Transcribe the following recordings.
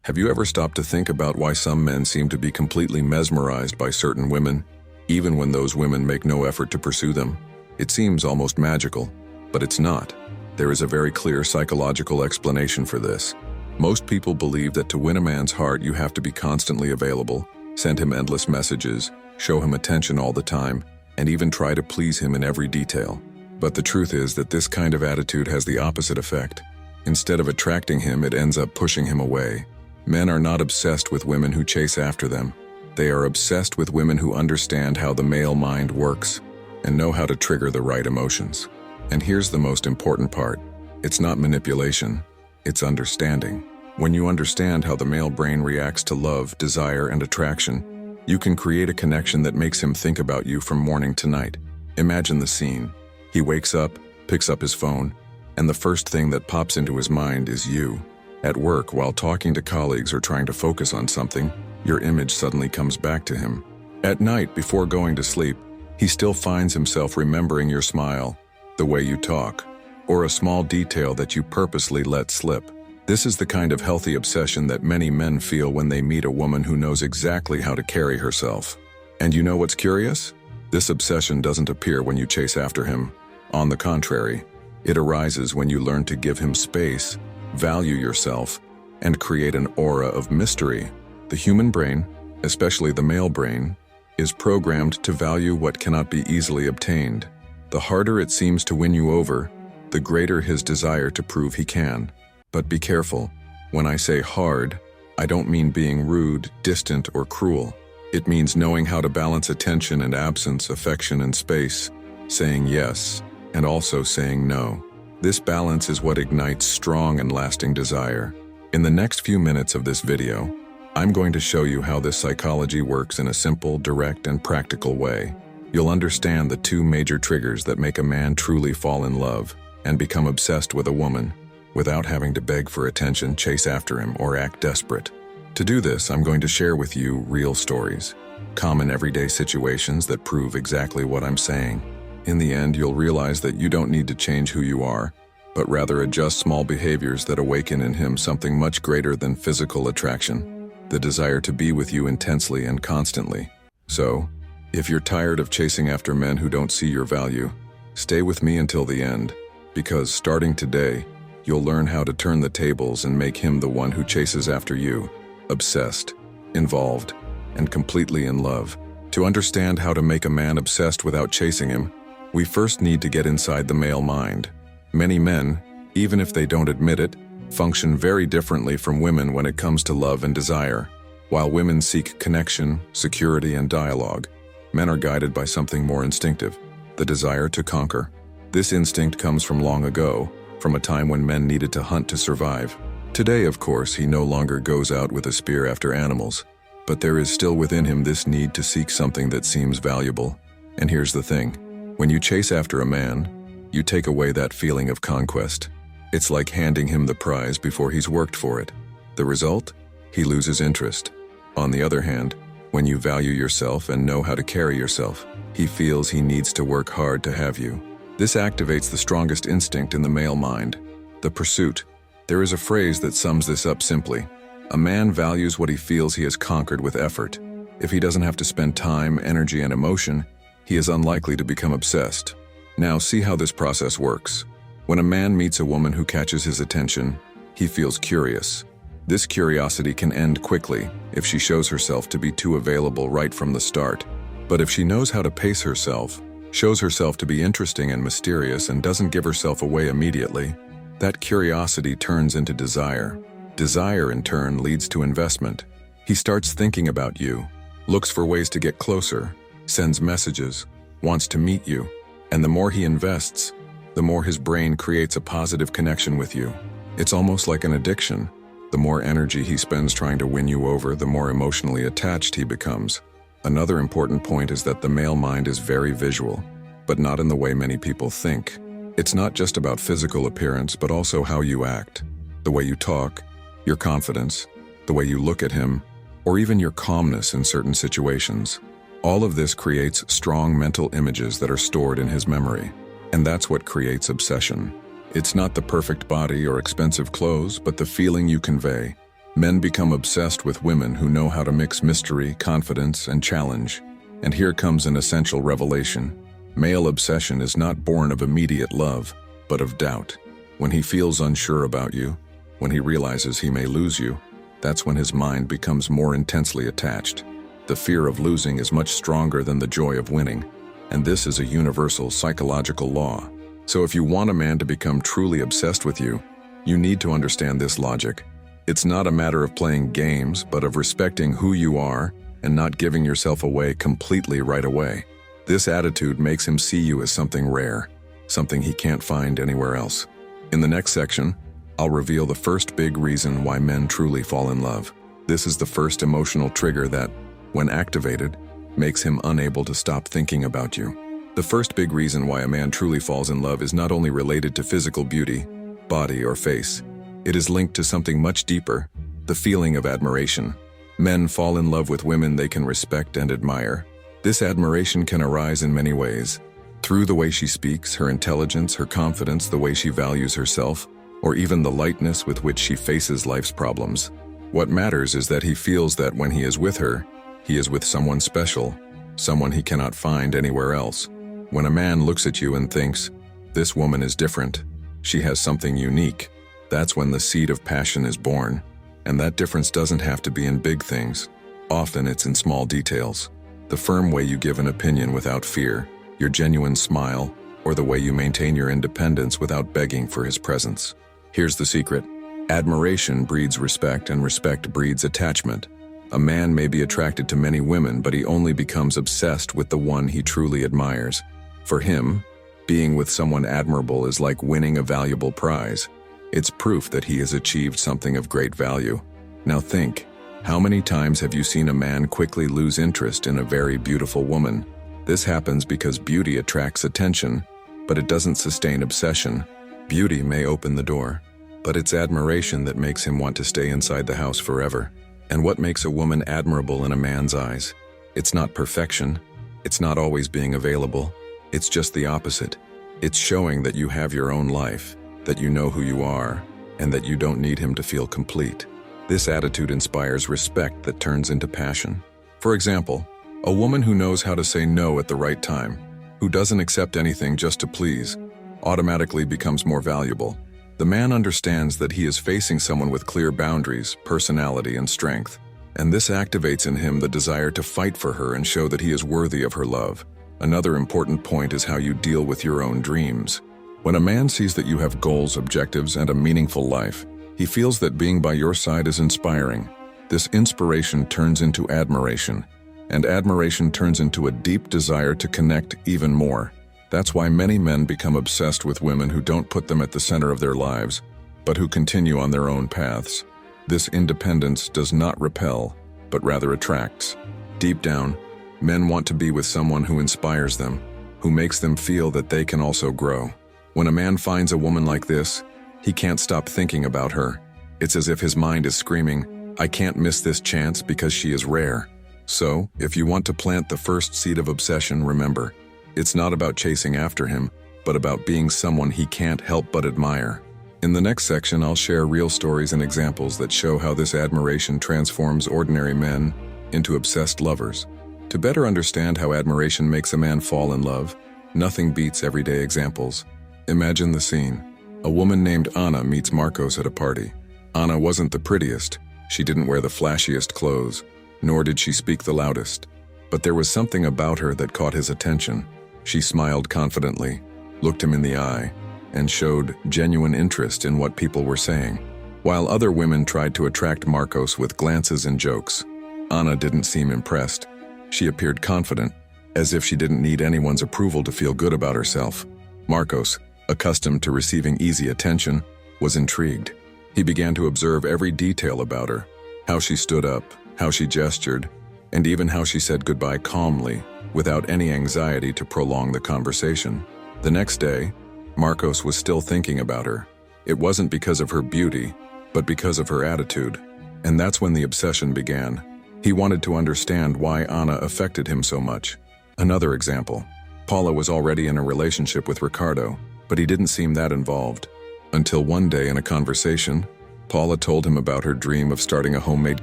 Have you ever stopped to think about why some men seem to be completely mesmerized by certain women, even when those women make no effort to pursue them? It seems almost magical, but it's not. There is a very clear psychological explanation for this. Most people believe that to win a man's heart you have to be constantly available, send him endless messages, show him attention all the time, and even try to please him in every detail. But the truth is that this kind of attitude has the opposite effect. Instead of attracting him, it ends up pushing him away. Men are not obsessed with women who chase after them. They are obsessed with women who understand how the male mind works and know how to trigger the right emotions. And here's the most important part. It's not manipulation, it's understanding. When you understand how the male brain reacts to love, desire, and attraction, you can create a connection that makes him think about you from morning to night. Imagine the scene. He wakes up, picks up his phone, and the first thing that pops into his mind is you. At work, while talking to colleagues or trying to focus on something, your image suddenly comes back to him. At night, before going to sleep, he still finds himself remembering your smile, the way you talk, or a small detail that you purposely let slip. This is the kind of healthy obsession that many men feel when they meet a woman who knows exactly how to carry herself. And you know what's curious? This obsession doesn't appear when you chase after him. On the contrary, it arises when you learn to give him space, value yourself, and create an aura of mystery. The human brain, especially the male brain, is programmed to value what cannot be easily obtained. The harder it seems to win you over, the greater his desire to prove he can. But be careful. When I say hard, I don't mean being rude, distant, or cruel. It means knowing how to balance attention and absence, affection and space, saying yes, and also saying no. This balance is what ignites strong and lasting desire. In the next few minutes of this video, I'm going to show you how this psychology works in a simple, direct, and practical way. You'll understand the two major triggers that make a man truly fall in love and become obsessed with a woman, without having to beg for attention, chase after him, or act desperate. To do this, I'm going to share with you real stories, common everyday situations that prove exactly what I'm saying. In the end, you'll realize that you don't need to change who you are, but rather adjust small behaviors that awaken in him something much greater than physical attraction, the desire to be with you intensely and constantly. So, if you're tired of chasing after men who don't see your value, stay with me until the end, because starting today, you'll learn how to turn the tables and make him the one who chases after you, obsessed, involved, and completely in love. To understand how to make a man obsessed without chasing him, we first need to get inside the male mind. Many men, even if they don't admit it, function very differently from women when it comes to love and desire. While women seek connection, security, and dialogue, men are guided by something more instinctive, the desire to conquer. This instinct comes from long ago, from a time when men needed to hunt to survive. Today, of course, he no longer goes out with a spear after animals, but there is still within him this need to seek something that seems valuable. And here's the thing. When you chase after a man, you take away that feeling of conquest. It's like handing him the prize before he's worked for it. The result? He loses interest. On the other hand, when you value yourself and know how to carry yourself, he feels he needs to work hard to have you. This activates the strongest instinct in the male mind, the pursuit. There is a phrase that sums this up simply. A man values what he feels he has conquered with effort. If he doesn't have to spend time, energy, and emotion, he is unlikely to become obsessed. Now see how this process works. When a man meets a woman who catches his attention, he feels curious. This curiosity can end quickly if she shows herself to be too available right from the start. But if she knows how to pace herself, shows herself to be interesting and mysterious, and doesn't give herself away immediately, that curiosity turns into desire. Desire, in turn, leads to investment. He starts thinking about you, looks for ways to get closer, sends messages, wants to meet you, and the more he invests, the more his brain creates a positive connection with you. It's almost like an addiction. The more energy he spends trying to win you over, the more emotionally attached he becomes. Another important point is that the male mind is very visual, but not in the way many people think. It's not just about physical appearance, but also how you act, the way you talk, your confidence, the way you look at him, or even your calmness in certain situations. All of this creates strong mental images that are stored in his memory, and that's what creates obsession. It's not the perfect body or expensive clothes, but the feeling you convey, Men become obsessed with women who know how to mix mystery, confidence, and challenge. And here comes an essential revelation. Male obsession is not born of immediate love, but of doubt. When he feels unsure about you, when he realizes he may lose you, that's when his mind becomes more intensely attached. The fear of losing is much stronger than the joy of winning, and this is a universal psychological law. So if you want a man to become truly obsessed with you, you need to understand this logic. It's not a matter of playing games, but of respecting who you are and not giving yourself away completely right away. This attitude makes him see you as something rare, something he can't find anywhere else. In the next section, I'll reveal the first big reason why men truly fall in love. This is the first emotional trigger that, when activated, makes him unable to stop thinking about you. The first big reason why a man truly falls in love is not only related to physical beauty, body, or face. It is linked to something much deeper, the feeling of admiration. Men fall in love with women they can respect and admire. This admiration can arise in many ways. Through the way she speaks, her intelligence, her confidence, the way she values herself, or even the lightness with which she faces life's problems. What matters is that he feels that when he is with her, he is with someone special, someone he cannot find anywhere else. When a man looks at you and thinks, "This woman is different, she has something unique," that's when the seed of passion is born. And that difference doesn't have to be in big things. Often it's in small details. The firm way you give an opinion without fear, your genuine smile, or the way you maintain your independence without begging for his presence. Here's the secret. Admiration breeds respect, and respect breeds attachment. A man may be attracted to many women, but he only becomes obsessed with the one he truly admires. For him, being with someone admirable is like winning a valuable prize. It's proof that he has achieved something of great value. Now think, how many times have you seen a man quickly lose interest in a very beautiful woman? This happens because beauty attracts attention, but it doesn't sustain obsession. Beauty may open the door, but it's admiration that makes him want to stay inside the house forever. And what makes a woman admirable in a man's eyes? It's not perfection. It's not always being available. It's just the opposite. It's showing that you have your own life, that you know who you are, and that you don't need him to feel complete. This attitude inspires respect that turns into passion. For example, a woman who knows how to say no at the right time, who doesn't accept anything just to please, automatically becomes more valuable. The man understands that he is facing someone with clear boundaries, personality, and strength, and this activates in him the desire to fight for her and show that he is worthy of her love. Another important point is how you deal with your own dreams. When a man sees that you have goals, objectives, and a meaningful life, he feels that being by your side is inspiring. This inspiration turns into admiration, and admiration turns into a deep desire to connect even more. That's why many men become obsessed with women who don't put them at the center of their lives, but who continue on their own paths. This independence does not repel, but rather attracts. Deep down, men want to be with someone who inspires them, who makes them feel that they can also grow. When a man finds a woman like this, he can't stop thinking about her. It's as if his mind is screaming, "I can't miss this chance because she is rare." So, if you want to plant the first seed of obsession, remember, it's not about chasing after him, but about being someone he can't help but admire. In the next section, I'll share real stories and examples that show how this admiration transforms ordinary men into obsessed lovers. To better understand how admiration makes a man fall in love, nothing beats everyday examples. Imagine the scene. A woman named Anna meets Marcos at a party. Anna wasn't the prettiest. She didn't wear the flashiest clothes, nor did she speak the loudest. But there was something about her that caught his attention. She smiled confidently, looked him in the eye, and showed genuine interest in what people were saying. While other women tried to attract Marcos with glances and jokes, Anna didn't seem impressed. She appeared confident, as if she didn't need anyone's approval to feel good about herself. Marcos, accustomed to receiving easy attention, was intrigued. He began to observe every detail about her, how she stood up, how she gestured, and even how she said goodbye calmly, without any anxiety to prolong the conversation. The next day, Marcos was still thinking about her. It wasn't because of her beauty, but because of her attitude. And that's when the obsession began. He wanted to understand why Anna affected him so much. Another example. Paula was already in a relationship with Ricardo, but he didn't seem that involved. Until one day in a conversation, Paula told him about her dream of starting a homemade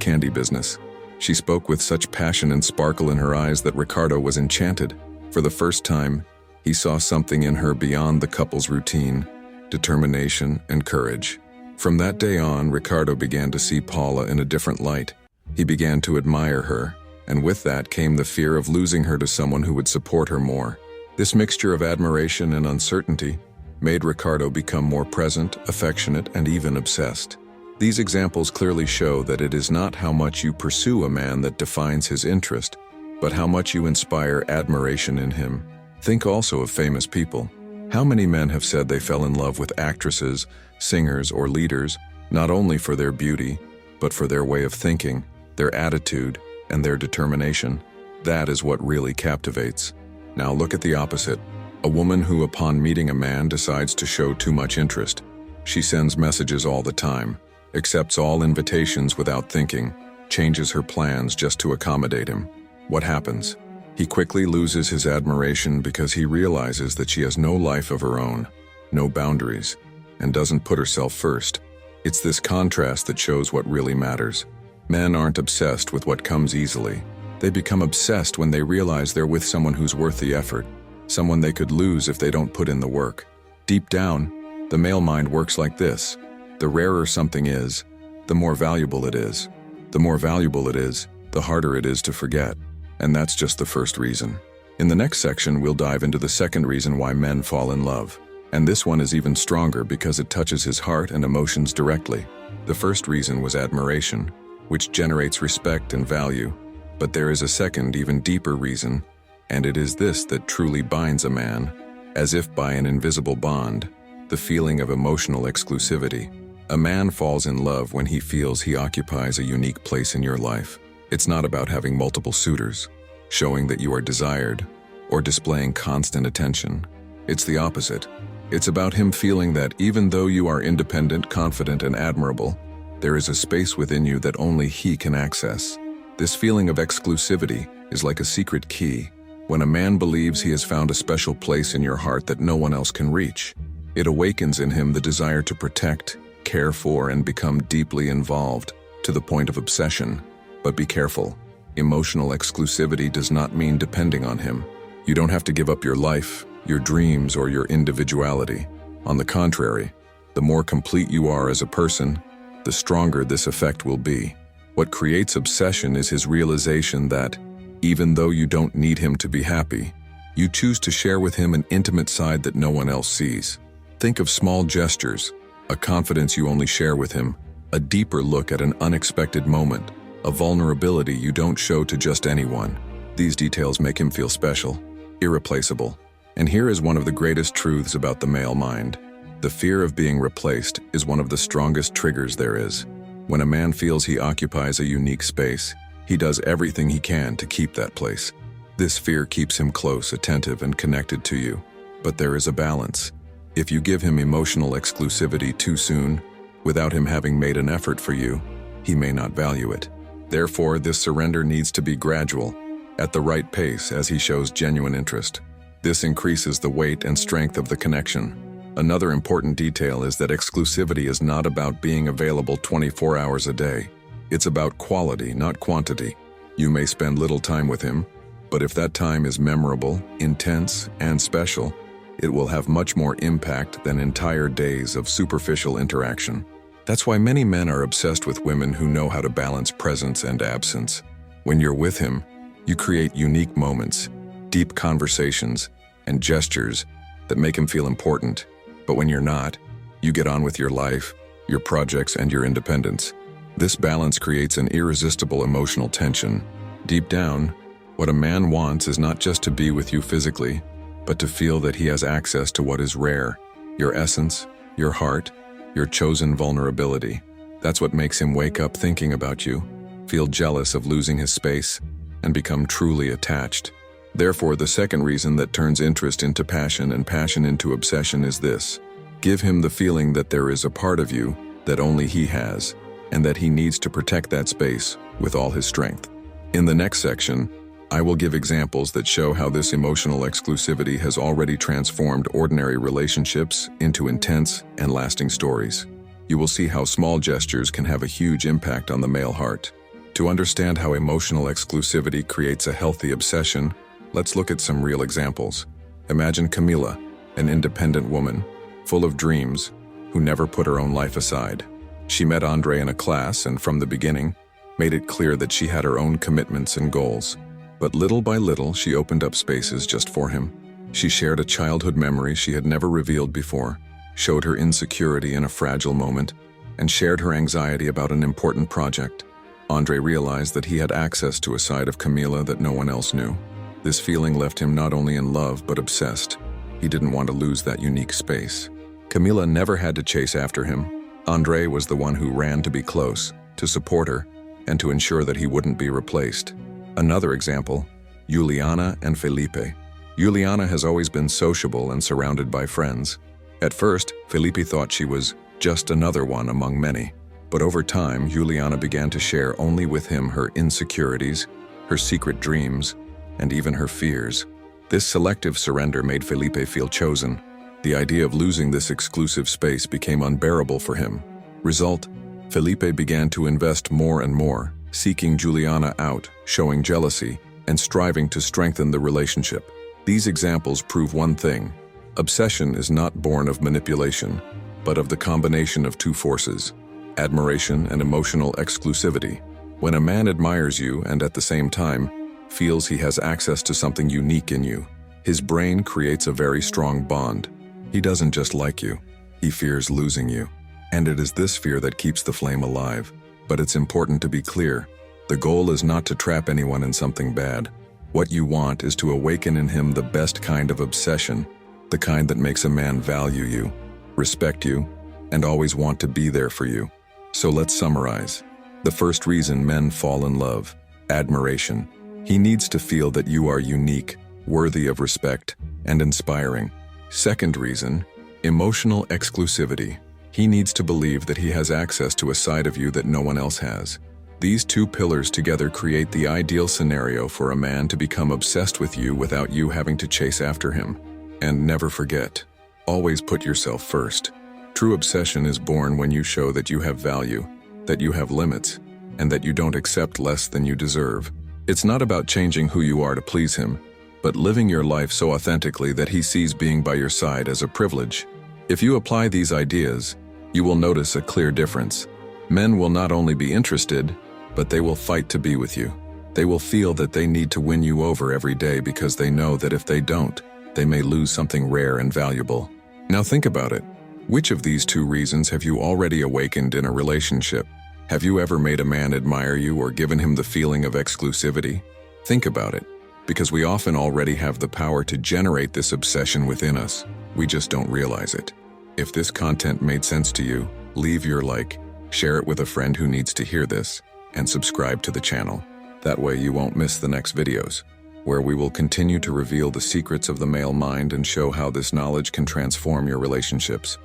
candy business. She spoke with such passion and sparkle in her eyes that Ricardo was enchanted. For the first time, he saw something in her beyond the couple's routine, determination, and courage. From that day on, Ricardo began to see Paula in a different light. He began to admire her, and with that came the fear of losing her to someone who would support her more. This mixture of admiration and uncertainty made Ricardo become more present, affectionate, and even obsessed. These examples clearly show that it is not how much you pursue a man that defines his interest, but how much you inspire admiration in him. Think also of famous people. How many men have said they fell in love with actresses, singers, or leaders, not only for their beauty, but for their way of thinking, their attitude, and their determination? That is what really captivates. Now look at the opposite. A woman who, upon meeting a man, decides to show too much interest. She sends messages all the time, accepts all invitations without thinking, changes her plans just to accommodate him. What happens? He quickly loses his admiration because he realizes that she has no life of her own, no boundaries, and doesn't put herself first. It's this contrast that shows what really matters. Men aren't obsessed with what comes easily. They become obsessed when they realize they're with someone who's worth the effort, someone they could lose if they don't put in the work. Deep down, the male mind works like this. The rarer something is, the more valuable it is. The more valuable it is, the harder it is to forget. And that's just the first reason. In the next section, we'll dive into the second reason why men fall in love. And this one is even stronger because it touches his heart and emotions directly. The first reason was admiration, which generates respect and value. But there is a second, even deeper reason, and it is this that truly binds a man, as if by an invisible bond, the feeling of emotional exclusivity. A man falls in love when he feels he occupies a unique place in your life. It's not about having multiple suitors, showing that you are desired, or displaying constant attention. It's the opposite. It's about him feeling that even though you are independent, confident, and admirable, there is a space within you that only he can access. This feeling of exclusivity is like a secret key. When a man believes he has found a special place in your heart that no one else can reach, it awakens in him the desire to protect, care for, and become deeply involved, to the point of obsession. But be careful. Emotional exclusivity does not mean depending on him. You don't have to give up your life, your dreams, or your individuality. On the contrary, the more complete you are as a person, the stronger this effect will be. What creates obsession is his realization that, even though you don't need him to be happy, you choose to share with him an intimate side that no one else sees. Think of small gestures, a confidence you only share with him, a deeper look at an unexpected moment, a vulnerability you don't show to just anyone. These details make him feel special, irreplaceable. And here is one of the greatest truths about the male mind. The fear of being replaced is one of the strongest triggers there is. When a man feels he occupies a unique space, he does everything he can to keep that place. This fear keeps him close, attentive, and connected to you. But there is a balance. If you give him emotional exclusivity too soon, without him having made an effort for you, he may not value it. Therefore, this surrender needs to be gradual, at the right pace as he shows genuine interest. This increases the weight and strength of the connection. Another important detail is that exclusivity is not about being available 24 hours a day. It's about quality, not quantity. You may spend little time with him, but if that time is memorable, intense, and special, it will have much more impact than entire days of superficial interaction. That's why many men are obsessed with women who know how to balance presence and absence. When you're with him, you create unique moments, deep conversations, and gestures that make him feel important. But when you're not, you get on with your life, your projects, and your independence. This balance creates an irresistible emotional tension. Deep down, what a man wants is not just to be with you physically, but to feel that he has access to what is rare, your essence, your heart, your chosen vulnerability. That's what makes him wake up thinking about you, feel jealous of losing his space, and become truly attached. Therefore, the second reason that turns interest into passion and passion into obsession is this. Give him the feeling that there is a part of you that only he has, and that he needs to protect that space with all his strength. In the next section, I will give examples that show how this emotional exclusivity has already transformed ordinary relationships into intense and lasting stories. You will see how small gestures can have a huge impact on the male heart. To understand how emotional exclusivity creates a healthy obsession, let's look at some real examples. Imagine Camila, an independent woman, full of dreams, who never put her own life aside. She met Andre in a class and from the beginning, made it clear that she had her own commitments and goals. But little by little, she opened up spaces just for him. She shared a childhood memory she had never revealed before, showed her insecurity in a fragile moment, and shared her anxiety about an important project. Andre realized that he had access to a side of Camila that no one else knew. This feeling left him not only in love but obsessed. He didn't want to lose that unique space. Camila never had to chase after him. Andre was the one who ran to be close, to support her, and to ensure that he wouldn't be replaced. Another example, Juliana and Felipe. Juliana has always been sociable and surrounded by friends. At first, Felipe thought she was just another one among many. But over time, Juliana began to share only with him her insecurities, her secret dreams, and even her fears. This selective surrender made Felipe feel chosen. The idea of losing this exclusive space became unbearable for him. Result, Felipe began to invest more and more, seeking Juliana out, showing jealousy, and striving to strengthen the relationship. These examples prove one thing: obsession is not born of manipulation, but of the combination of two forces: admiration and emotional exclusivity. When a man admires you and at the same time feels he has access to something unique in you, his brain creates a very strong bond. He doesn't just like you, he fears losing you. And it is this fear that keeps the flame alive. But it's important to be clear. The goal is not to trap anyone in something bad. What you want is to awaken in him the best kind of obsession, the kind that makes a man value you, respect you, and always want to be there for you. So let's summarize. The first reason men fall in love: admiration. He needs to feel that you are unique, worthy of respect, and inspiring. Second reason, emotional exclusivity. He needs to believe that he has access to a side of you that no one else has. These two pillars together create the ideal scenario for a man to become obsessed with you without you having to chase after him. And never forget, always put yourself first. True obsession is born when you show that you have value, that you have limits, and that you don't accept less than you deserve. It's not about changing who you are to please him, but living your life so authentically that he sees being by your side as a privilege. If you apply these ideas, you will notice a clear difference. Men will not only be interested, but they will fight to be with you. They will feel that they need to win you over every day because they know that if they don't, they may lose something rare and valuable. Now think about it. Which of these two reasons have you already awakened in a relationship? Have you ever made a man admire you or given him the feeling of exclusivity? Think about it, because we often already have the power to generate this obsession within us. We just don't realize it. If this content made sense to you, leave your like, share it with a friend who needs to hear this, and subscribe to the channel. That way you won't miss the next videos, where we will continue to reveal the secrets of the male mind and show how this knowledge can transform your relationships.